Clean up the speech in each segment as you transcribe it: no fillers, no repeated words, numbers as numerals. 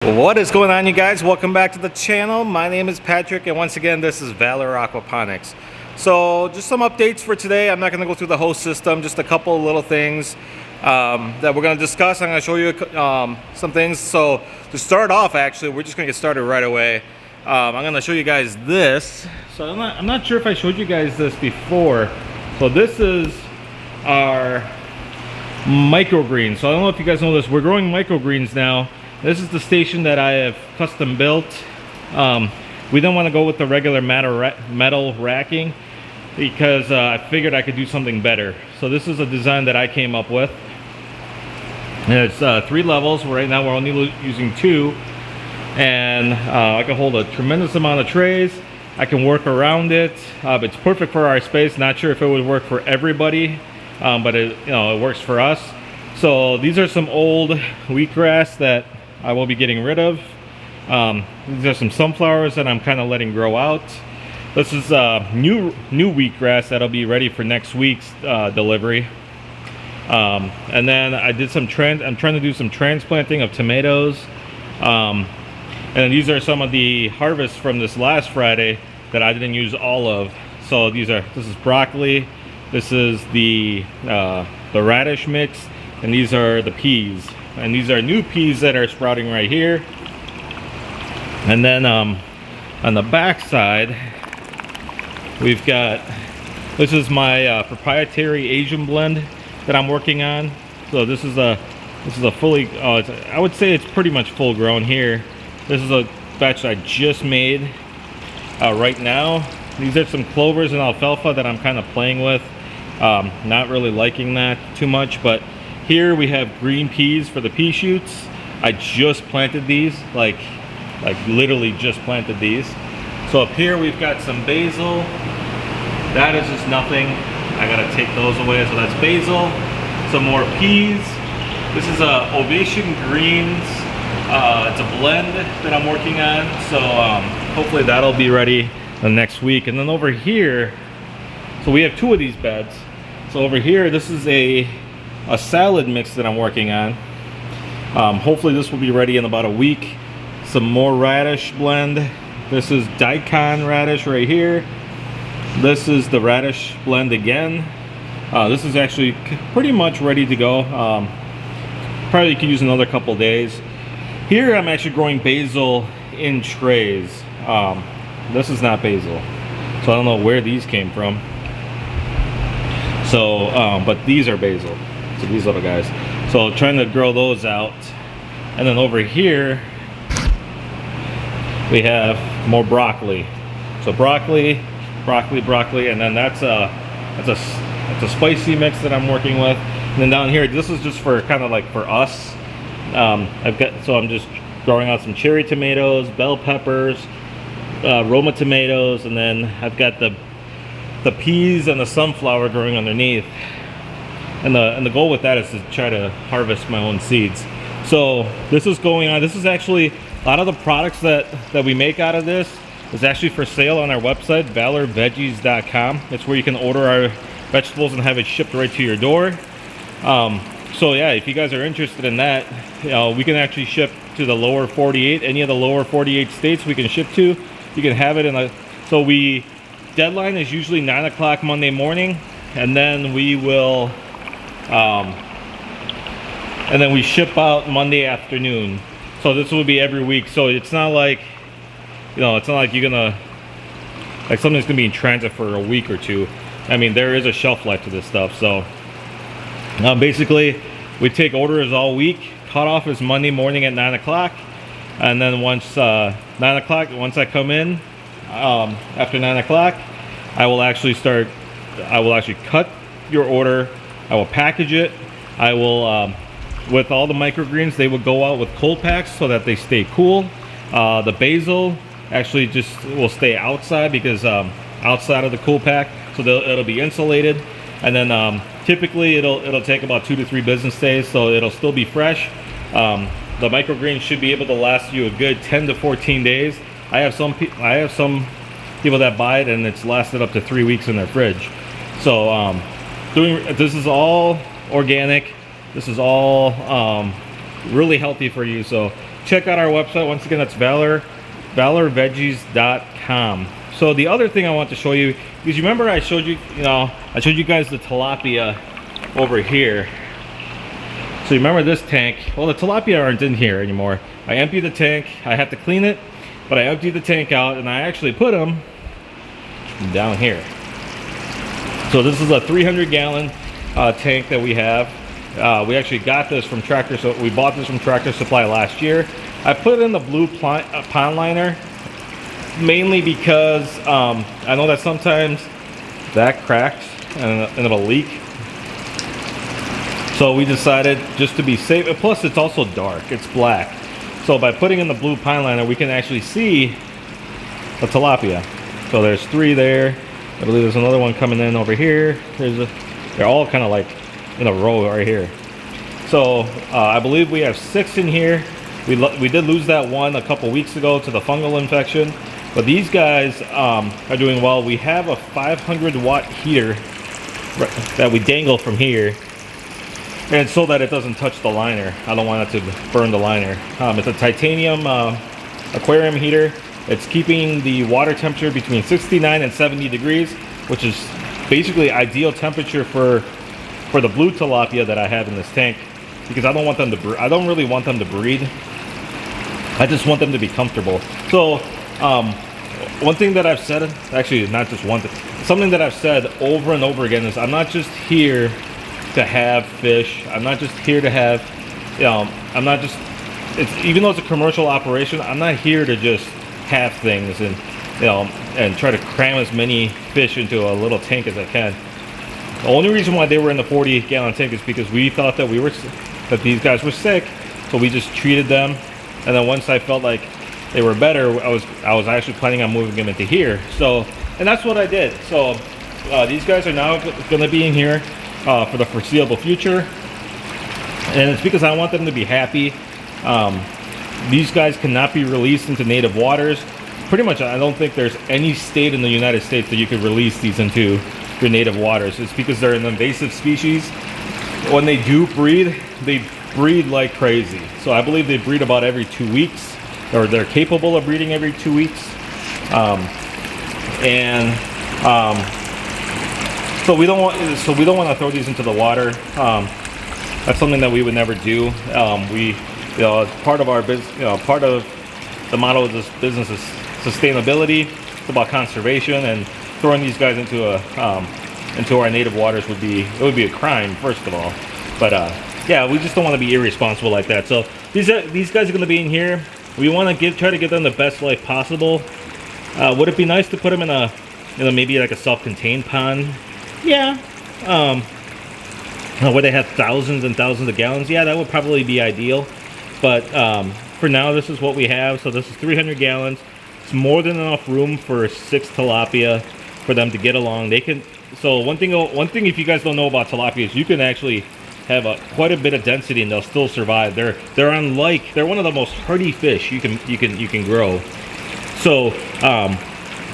What is going on, you guys? Welcome back to the channel. My name is Patrick, and once again this is Valor Aquaponics. So just some updates for today. I'm not going to go through the whole system, just a couple of little things that we're going to discuss. I'm going to show you some things. So to start off, actually, we're just going to get started right away. I'm going to show you guys this. So I'm not sure if I showed you guys this before. So this is our microgreen. So I don't know if you guys know this. We're growing microgreens now. This is the station that I have custom built. We don't want to go with the regular metal racking because I figured I could do something better. So this is a design that I came up with. And it's 3 levels. Right now we're only using 2. And I can hold a tremendous amount of trays. I can work around it. It's perfect for our space. Not sure if it would work for everybody, but it works for us. So these are some old wheatgrass that I will be getting rid of. These are some sunflowers that I'm kind of letting grow out. This is new wheatgrass that'll be ready for next week's delivery. And then I did I'm trying to do some transplanting of tomatoes. And these are some of the harvests from this last Friday that I didn't use all of. So this is broccoli, this is the radish mix, and these are the peas. And these are new peas that are sprouting right here. And then on the back side, we've got, this is my proprietary Asian blend that I'm working on. So this is a fully, I would say it's pretty much full grown here. This is a batch I just made right now. These are some clovers and alfalfa that I'm kind of playing with. Not really liking that too much, but here we have green peas for the pea shoots. I just planted these, like literally just planted these. So up here we've got some basil. That is just nothing. I gotta take those away. So that's basil. Some more peas. This is a ovation greens. It's a blend that I'm working on. So hopefully that'll be ready the next week. And then over here, so we have 2 of these beds. So over here, this is a salad mix that I'm working on. Hopefully this will be ready in about a week. Some more radish blend. This is daikon radish right here. This is the radish blend again. This is actually pretty much ready to go. Probably could use another couple days. Here I'm actually growing basil in trays. This is not basil, so I don't know where these came from. So, but these are basil. So these little guys. So trying to grow those out. And then over here we have more broccoli. So broccoli, and then that's a spicy mix that I'm working with. And then down here, this is just for kind of like for us. I'm just growing out some cherry tomatoes, bell peppers, Roma tomatoes, and then I've got the peas and the sunflower growing underneath. And the goal with that is to try to harvest my own seeds. So this is going on. This is actually a lot of the products that we make out of this is actually for sale on our website, valorveggies.com. It's where you can order our vegetables and have it shipped right to your door. So yeah, if you guys are interested in that, we can actually ship to the lower 48. Any of the lower 48 states we can ship to. You can have it in a, so deadline is usually 9 o'clock Monday morning, and then we will and then we ship out Monday afternoon. So this will be every week. So it's not like, it's not like you're gonna, like something's gonna be in transit for a week or 2. I mean, there is a shelf life to this stuff. So basically we take orders all week. Cutoff is Monday morning at 9 o'clock. And then once 9 o'clock, once I come in, after 9 o'clock, I will actually cut your order. I will package it. I will, with all the microgreens, they will go out with cold packs so that they stay cool. The basil actually just will stay outside because outside of the cool pack, so it'll be insulated. And then typically it'll take about 2 to 3 business days, so it'll still be fresh. The microgreen should be able to last you a good 10 to 14 days. I have some people that buy it and it's lasted up to 3 weeks in their fridge. So this is all organic. This is all really healthy for you. So check out our website. Once again, that's valorveggies.com. So the other thing I want to show you, because you remember I showed you, I showed you guys the tilapia over here. So you remember this tank? Well, the tilapia aren't in here anymore. I emptied the tank. I have to clean it, but I emptied the tank out and I actually put them down here. So this is a 300-gallon tank that we have. We actually got this from Tractor, so we bought this from Tractor Supply last year. I put in the blue pond liner mainly because I know that sometimes that cracks and it'll leak. So we decided just to be safe, and plus it's also dark, it's black. So by putting in the blue pine liner, we can actually see the tilapia. So there's 3 there. I believe there's another one coming in over here. They're all kind of like in a row right here. So I believe we have 6 in here. We did lose that one a couple weeks ago to the fungal infection, but these guys are doing well. We have a 500-watt heater that we dangle from here, and so that it doesn't touch the liner. I don't want it to burn the liner. It's a titanium aquarium heater. It's keeping the water temperature between 69 and 70 degrees, which is basically ideal temperature for the blue tilapia that I have in this tank, because I don't want them to. I don't really want them to breed. I just want them to be comfortable. So one thing that I've said, actually not just one thing, something that I've said over and over again is I'm not just here to have fish. I'm not just here to have, I'm not just, even though it's a commercial operation, I'm not here to just have things and, and try to cram as many fish into a little tank as I can. The only reason why they were in the 40-gallon tank is because we thought that these guys were sick, so we just treated them. And then once I felt like they were better, I was actually planning on moving them into here. So, and that's what I did. So these guys are now going to be in here for the foreseeable future, and it's because I want them to be happy. These guys cannot be released into native waters. Pretty much, I don't think there's any state in the United States that you could release these into your native waters. It's because they're an invasive species. When they do breed, they breed like crazy. So I believe they breed about every 2 weeks, or they're capable of breeding every 2 weeks. So we don't want to throw these into the water. That's something that we would never do. It's part of our business. Part of the motto of this business is sustainability. It's about conservation, and throwing these guys into our native waters would be a crime, first of all. But yeah, we just don't want to be irresponsible like that. So these guys are going to be in here. We want to try to give them the best life possible. Would it be nice to put them in a maybe like a self-contained pond? Yeah. Where they have thousands and thousands of gallons? Yeah, that would probably be ideal. But for now, this is what we have. So this is 300 gallons. It's more than enough room for 6 tilapia for them to get along. They can. So one thing if you guys don't know about tilapia is you can actually have quite a bit of density and they'll still survive. They're one of the most hardy fish you can grow. So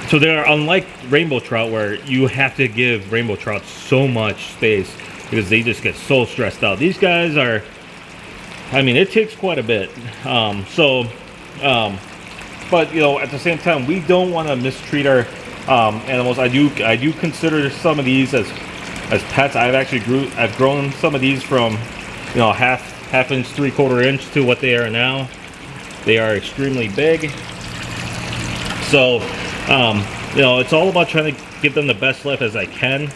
so they're unlike rainbow trout, where you have to give rainbow trout so much space because they just get so stressed out. These guys are, I mean, it takes quite a bit. But at the same time, we don't want to mistreat our animals. I do consider some of these as pets. I've grown some of these from half inch, 3/4 inch to what they are now. They are extremely big. So it's all about trying to give them the best life as I can,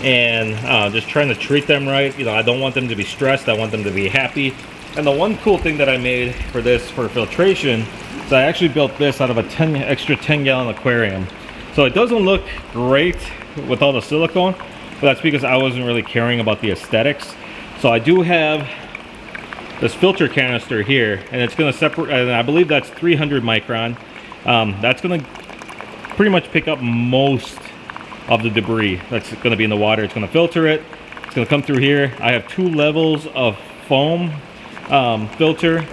and just trying to treat them right. I don't want them to be stressed. I want them to be happy. And the one cool thing that I made for filtration is I actually built this out of a extra 10-gallon aquarium. So it doesn't look great with all the silicone, but that's because I wasn't really caring about the aesthetics. So I do have this filter canister here, and it's going to separate, and I believe that's 300 micron. That's going to pretty much pick up most of the debris that's going to be in the water. It's going to filter it. It's going to come through here. I have 2 levels of foam filter,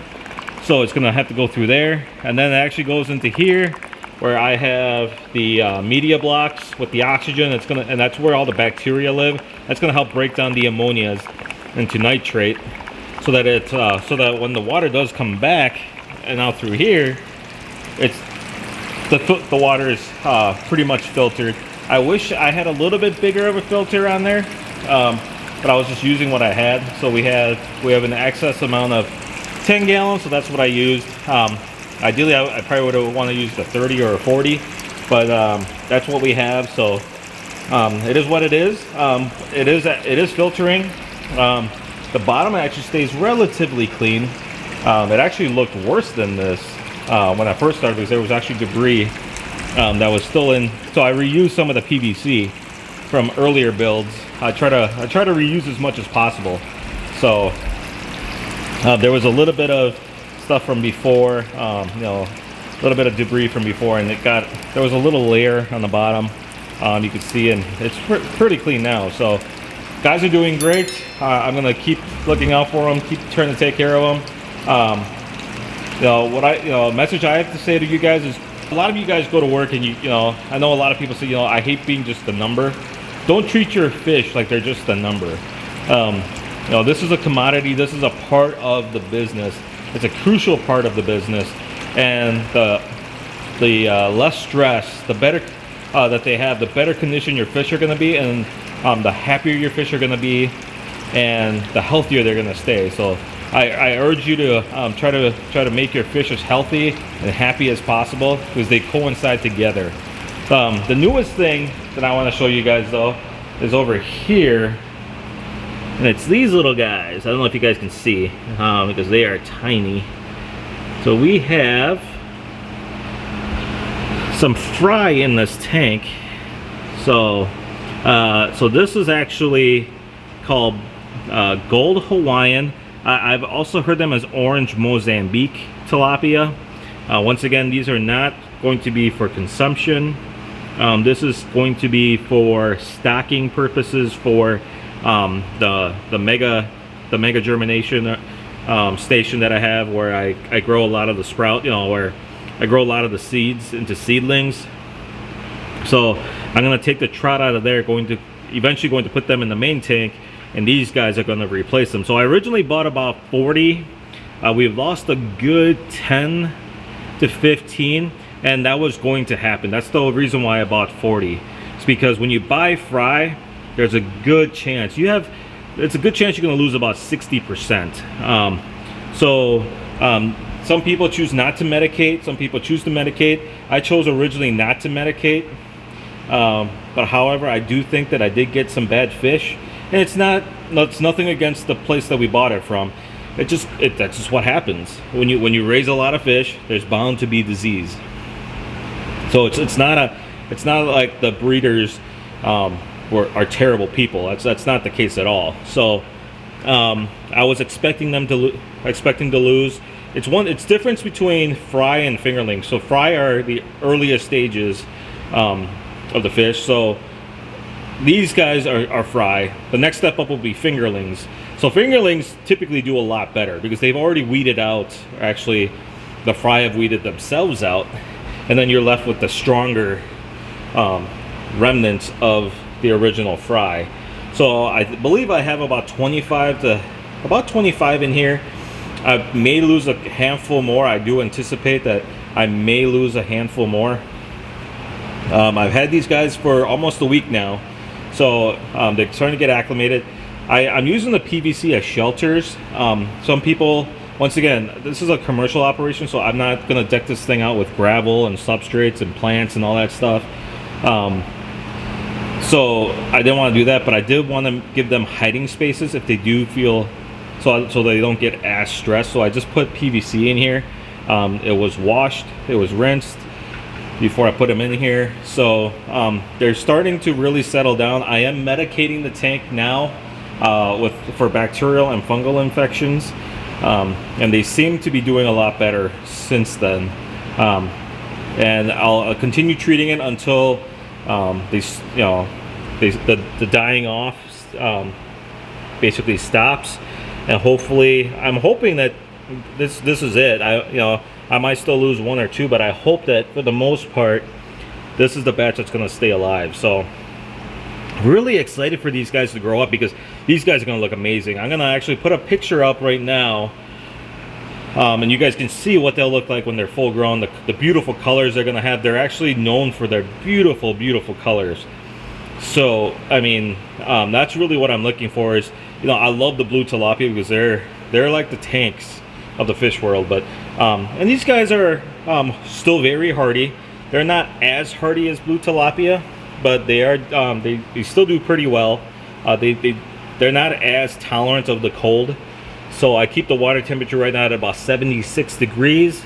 so it's going to have to go through there, and then it actually goes into here where I have the media blocks with the oxygen. And that's where all the bacteria live. That's going to help break down the ammonias into nitrate, so that when the water does come back, and out through here, it's the water is pretty much filtered. I wish I had a little bit bigger of a filter on there, but I was just using what I had. So we have an excess amount of 10 gallons, so that's what I used. Ideally, I probably would have wanted to use the 30 or a 40, but that's what we have. So it is what it is. It is filtering. The bottom actually stays relatively clean. It actually looked worse than this when I first started, because there was actually debris that was still in. So I reused some of the PVC from earlier builds. I try to reuse as much as possible. So there was a little bit of stuff from before, you know, a little bit of debris from before, and there was a little layer on the bottom. You can see, and it's pretty clean now. So guys are doing great. I'm gonna keep looking out for them, keep trying to take care of them. You know, a message I have to say to you guys is, a lot of you guys go to work and you know, I know a lot of people say, you know, I hate being just a number. Don't treat your fish like they're just a number. You know, this is a commodity. This is a part of the business. It's a crucial part of the business, and the less stress, the better that they have, the better condition your fish are going to be, and the happier your fish are going to be, and the healthier they're going to stay. So I urge you to try to make your fish as healthy and happy as possible, because they coincide together. The newest thing that I want to show you guys though is over here, and it's these little guys. I don't know if you guys can see because they are tiny. So we have some fry in this tank. So so this is actually called Gold Hawaiian. I've also heard them as Orange Mozambique Tilapia. Once again, these are not going to be for consumption. This is going to be for stocking purposes for the mega germination station that I have, where I grow a lot of the sprout, you know, where I grow a lot of the seeds into seedlings. So I'm going to take the trout out of there, eventually going to put them in the main tank, and these guys are going to replace them. So I originally bought about 40. We've lost a good 10 to 15, and that was going to happen. That's the reason why I bought 40. It's because when you buy fry, there's a good chance it's a good chance you're going to lose about 60%. Some people choose not to medicate, some people choose to medicate. I chose originally not to medicate, but however, I do think that I did get some bad fish, and it's nothing against the place that we bought it from. That's just what happens when you raise a lot of fish. There's bound to be disease. So it's not like the breeders are terrible people. That's not the case at all. So I was expecting to lose. It's difference between fry and fingerlings. So fry are the earliest stages of the fish. So these guys are fry. The next step up will be fingerlings. So fingerlings typically do a lot better because they've already weeded out, or actually the fry have weeded themselves out, and then you're left with the stronger remnants of the original fry. So I believe I have about 25 in here. I may lose a handful more. I do anticipate that I may lose a handful more. I've had these guys for almost a week now, so they're starting to get acclimated. I'm using the PVC as shelters. Some people, once again, this is a commercial operation, so I'm not going to deck this thing out with gravel and substrates and plants and all that stuff. So I didn't want to do that, but I did want to give them hiding spaces if they do feel so they don't get as stressed. So I just put PVC in here. It was washed, it was rinsed before I put them in here. So they're starting to really settle down. I am medicating the tank now for bacterial and fungal infections, and they seem to be doing a lot better since then. And I'll continue treating it until the dying off basically stops. And hopefully, I'm hoping that this is it. I might still lose one or two, but I hope that for the most part, this is the batch that's going to stay alive. So really excited for these guys to grow up, because these guys are going to look amazing. I'm going to actually put a picture up right now And you guys can see what they'll look like when they're full grown, the beautiful colors they're going to have. They're actually known for their beautiful, beautiful colors. So, I mean, that's really what I'm looking for is, I love the blue tilapia because they're like the tanks of the fish world. But, and these guys are still very hardy. They're not as hardy as blue tilapia, but they are, they still do pretty well. They're not as tolerant of the cold. So I keep the water temperature right now at about 76 degrees,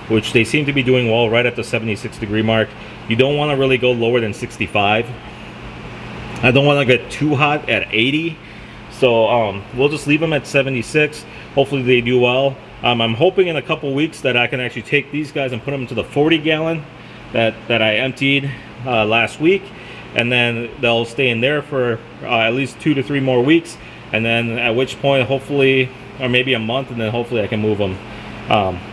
which they seem to be doing well right at the 76 degree mark. You don't want to really go lower than 65. I don't want to get too hot at 80. So we'll just leave them at 76. Hopefully they do well. I'm hoping in a couple weeks that I can actually take these guys and put them into the 40 gallon that I emptied last week. And then they'll stay in there for at least 2 to 3 more weeks. And then at which point, hopefully, or maybe a month, and then hopefully I can move them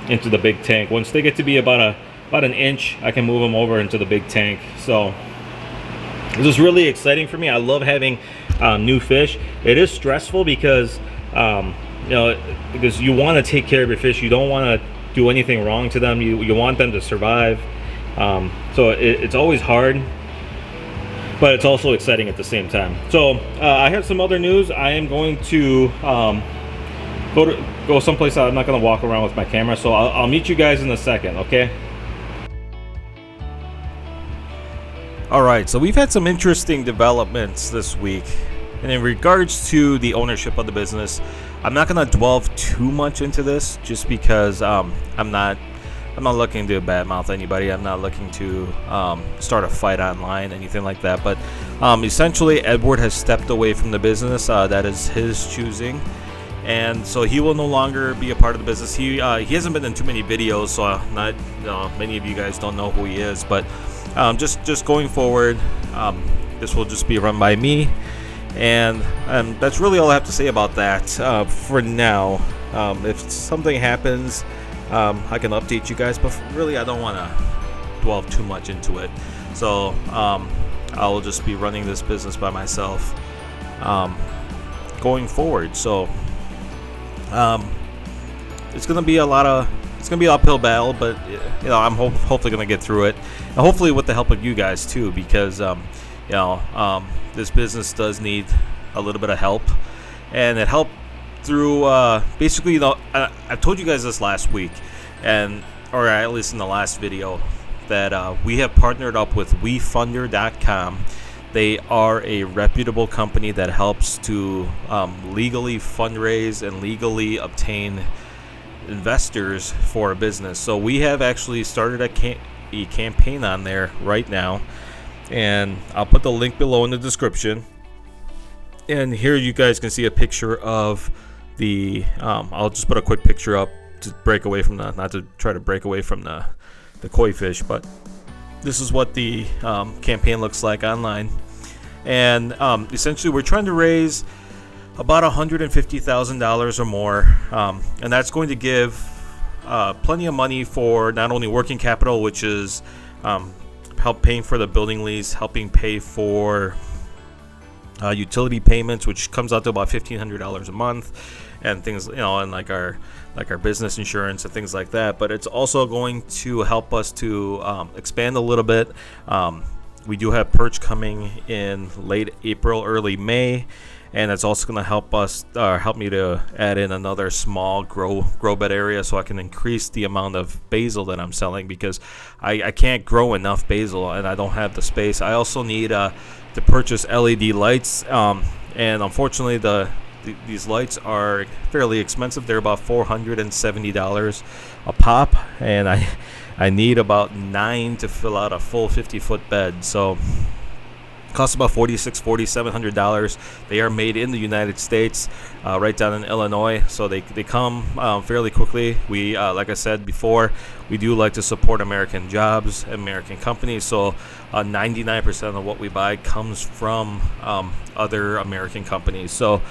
into the big tank. Once they get to be about an inch, I can move them over into the big tank. So this is really exciting for me. I love having new fish. It is stressful because because you want to take care of your fish. You don't want to do anything wrong to them. You want them to survive. So it's always hard, but it's also exciting at the same time. So I have some other news. I am going to go someplace. I'm not going to walk around with my camera, so I'll meet you guys in a second, okay? All right, so we've had some interesting developments this week, and in regards to the ownership of the business, I'm not going to delve too much into this, just because I'm not looking to badmouth anybody. I'm not looking to start a fight online, anything like that. But essentially, Edward has stepped away from the business. That is his choosing, and so he will no longer be a part of the business. He hasn't been in too many videos, so many of you guys don't know who he is. But just going forward, this will just be run by me, and that's really all I have to say about that for now. If something happens, I can update you guys, but really I don't want to delve too much into it. So I'll just be running this business by myself going forward. So it's gonna be an uphill battle, but I'm hopefully gonna get through it, and hopefully with the help of you guys too, because this business does need a little bit of help, and it helped through basically, I told you guys this last week, or at least in the last video, that we have partnered up with WeFunder.com. They are a reputable company that helps to legally fundraise and legally obtain investors for a business. So we have actually started a campaign on there right now, and I'll put the link below in the description. And here you guys can see a picture of the I'll just put a quick picture up to break away from not to try to break away from the koi fish, but this is what the campaign looks like online. And essentially we're trying to raise about $150,000 or more, and that's going to give plenty of money for not only working capital, which is help paying for the building lease, helping pay for utility payments, which comes out to about $1,500 a month, and things, and like our business insurance and things like that. But it's also going to help us to expand a little bit. We do have perch coming in late April, early May, and it's also going to help me to add in another small grow bed area, so I can increase the amount of basil that I'm selling, because I can't grow enough basil and I don't have the space. I also need to purchase LED lights, and unfortunately these lights are fairly expensive. They're about $470 a pop, and I need about 9 to fill out a full 50-foot bed. So it costs about $4,700. They are made in the United States, right down in Illinois, so they come fairly quickly. We like I said before, we do like to support American jobs, American companies, so 99% of what we buy comes from other American companies. So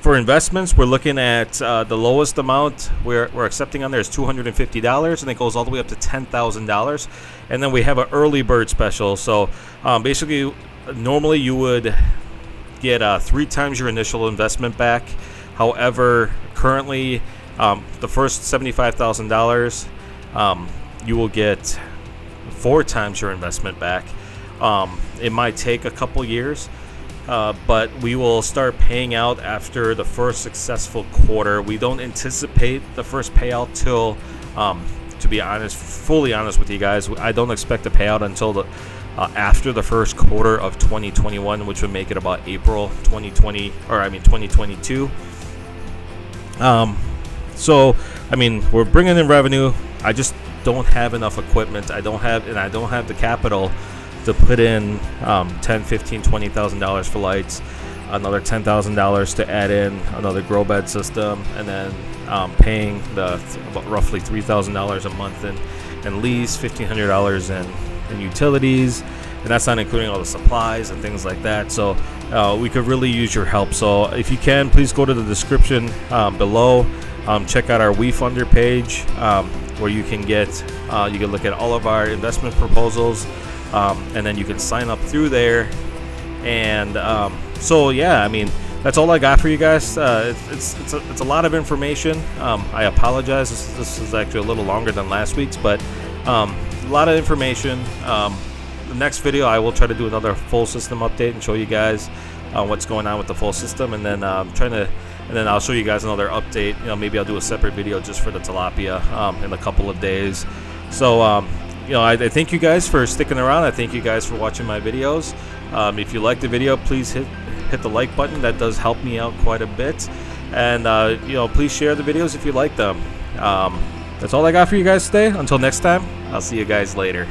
for investments, we're looking at the lowest amount we're accepting on there is $250, and it goes all the way up to $10,000. And then we have an early bird special. So basically, normally you would get 3 times your initial investment back. However, currently, the first $75,000, you will get 4 times your investment back. It might take a couple years, but we will start paying out after the first successful quarter. We don't anticipate the first payout till, to be honest, fully honest with you guys, I don't expect a payout until the after the first quarter of 2021, which would make it about April 2022. So I mean, we're bringing in revenue. I just don't have enough equipment. I don't have the capital to put in $10,000, $15,000, $20,000 for lights, another $10,000 to add in another grow bed system, and then paying about roughly $3,000 a month in lease, $1,500 in utilities, and that's not including all the supplies and things like that. So we could really use your help. So if you can, please go to the description below. Check out our WeFunder page, where you can look at all of our investment proposals, and then you can sign up through there. And so yeah, I mean, that's all I got for you guys. It's a lot of information. I apologize. This is actually a little longer than last week's, but a lot of information. The next video, I will try to do another full system update and show you guys what's going on with the full system, and then I'll show you guys another update. Maybe I'll do a separate video just for the tilapia in a couple of days. So I thank you guys for sticking around. I thank you guys for watching my videos. If you like the video, please hit the like button. That does help me out quite a bit. And please share the videos if you like them. That's all I got for you guys today. Until next time, I'll see you guys later.